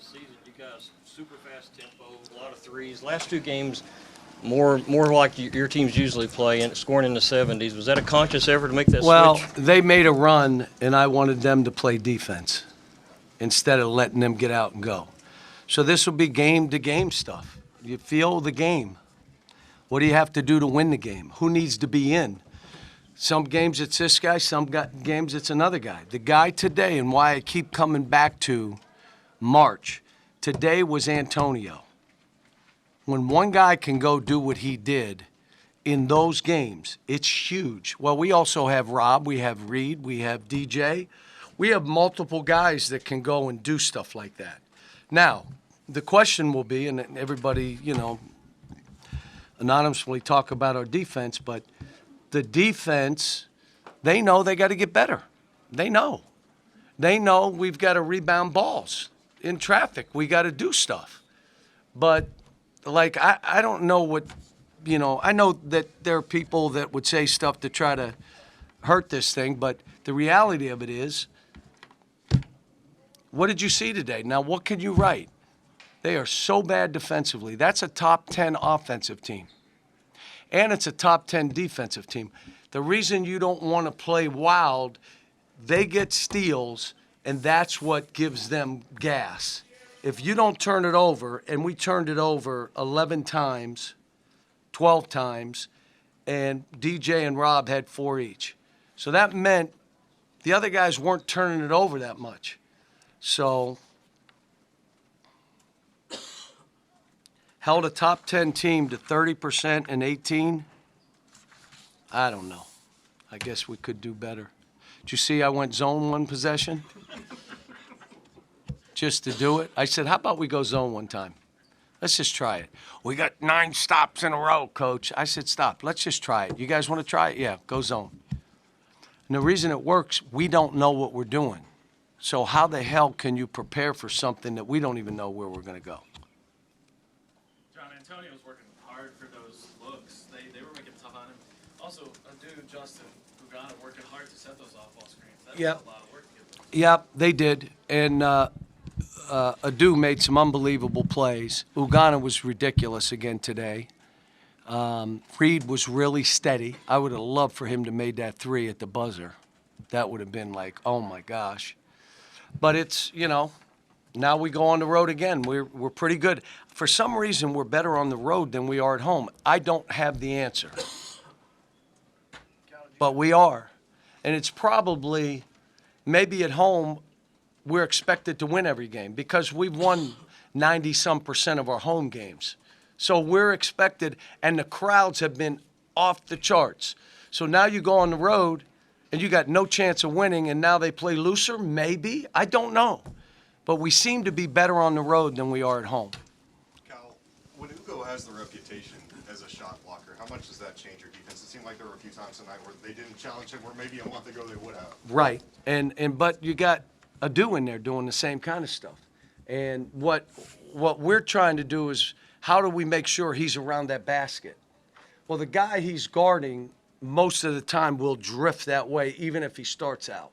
season, you guys super fast tempo, a lot of threes. Last two games, more like your teams usually play, and scoring in the 70s. Was that a conscious effort to make that Well, switch? they made a run, and I wanted them to play defense instead of letting them get out and go. So this will be game-to-game stuff. You feel the game. What do you have to do to win the game? Who needs to be in? Some games it's this guy, games it's another guy. The guy today, and why I keep coming back to March, today was Antonio. When one guy can go do what he did in those games, it's huge. Well, we also have Rob, we have Reed, we have DJ. We have multiple guys that can go and do stuff like that. Now, the question will be, and everybody, anonymously talk about our defense, but the defense, they know they got to get better. They know. They know we've got to rebound balls in traffic. We got to do stuff. But, I don't know what, I know that there are people that would say stuff to try to hurt this thing, but the reality of it is, what did you see today? Now, what can you write? They are so bad defensively. That's a top 10 offensive team. And it's a top 10 defensive team. The reason you don't want to play wild, they get steals, and that's what gives them gas. If you don't turn it over, and we turned it over 11 times, 12 times, and DJ and Rob had 4 each. So that meant the other guys weren't turning it over that much. So held a top 10 team to 30% in 18. I don't know. I guess we could do better. Did you see I went zone one possession? Just to do it. I said, how about we go zone one time? Let's just try it. We got 9 stops in a row, coach. I said, stop. Let's just try it. You guys want to try it? Yeah, go zone. And the reason it works, we don't know what we're doing. So how the hell can you prepare for something that we don't even know where we're going to go? John, Antonio's working hard for those looks. They were making it tough on him. Also, Justin, Uganda working hard to set those off-ball screens. That's Yep. a lot of work to get those. Yep, they did. And Adu made some unbelievable plays. Uganda was ridiculous again today. Reed was really steady. I would have loved for him to made that 3 at the buzzer. That would have been like, oh my gosh. But it's, now we go on the road again. We're pretty good. For some reason, we're better on the road than we are at home. I don't have the answer. But we are. And it's probably, maybe at home, we're expected to win every game because we've won 90-some% of our home games. So we're expected, and the crowds have been off the charts. So now you go on the road, and you got no chance of winning, and now they play looser? Maybe. I don't know. But we seem to be better on the road than we are at home. Cal, when Ugo has the reputation as a shot blocker, how much does that change your defense? It seemed like there were a few times tonight where they didn't challenge him, where maybe a month ago they would have. Right. But you got Adu in there doing the same kind of stuff. And what we're trying to do is, how do we make sure he's around that basket? Well, the guy he's guarding most of the time will drift that way, even if he starts out.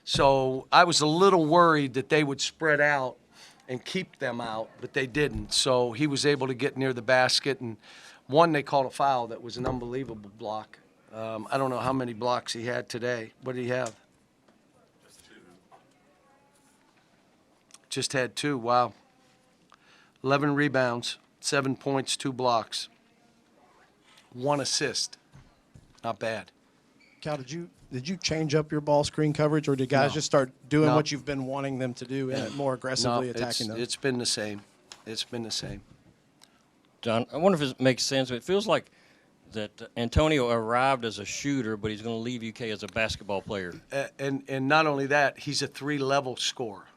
So I was a little worried that they would spread out and keep them out, but they didn't. So he was able to get near the basket, and one, they called a foul that was an unbelievable block. I don't know how many blocks he had today. What did he have? Just 2. Just had 2, wow. 11 rebounds, 7 points, 2 blocks, 1 assist. Not bad. Cal, did you change up your ball screen coverage, or did guys No. just start doing No. what you've been wanting them to do and more aggressively attacking them? It's been the same. It's been the same. John, I wonder if it makes sense. It feels like that Antonio arrived as a shooter, but he's going to leave UK as a basketball player. And not only that, he's a 3-level scorer.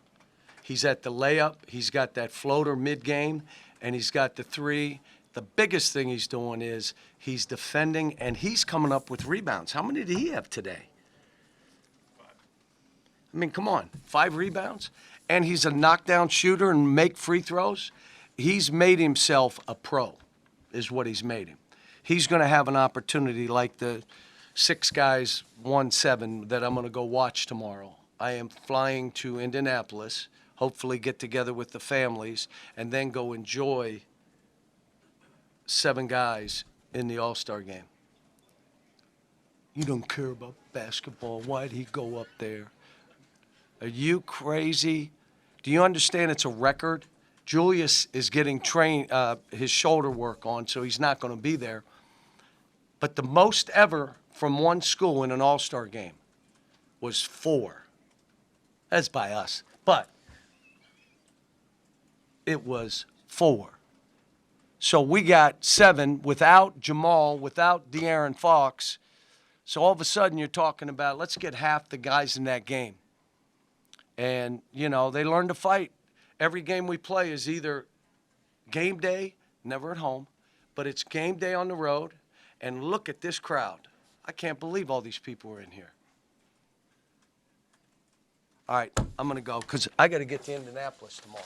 He's at the layup, he's got that floater mid-game, and he's got the 3. The biggest thing he's doing is he's defending, and he's coming up with rebounds. How many did he have today? 5. I mean, come on, 5 rebounds? And he's a knockdown shooter and make free throws. He's made himself a pro, is what he's made him. He's going to have an opportunity like the 6 guys won 7 that I'm going to go watch tomorrow. I am flying to Indianapolis hopefully get together with the families, and then go enjoy 7 guys in the All-Star game. You don't care about basketball. Why'd he go up there? Are you crazy? Do you understand it's a record? Julius is getting his shoulder work on, so he's not going to be there. But the most ever from one school in an All-Star game was 4. That's by us. But it was 4. So we got 7 without Jamal, without De'Aaron Fox. So all of a sudden you're talking about, let's get half the guys in that game. And, you know, they learn to fight. Every game we play is either game day, never at home, but it's game day on the road. And look at this crowd. I can't believe all these people are in here. All right, I'm going to go because I got to get to Indianapolis tomorrow.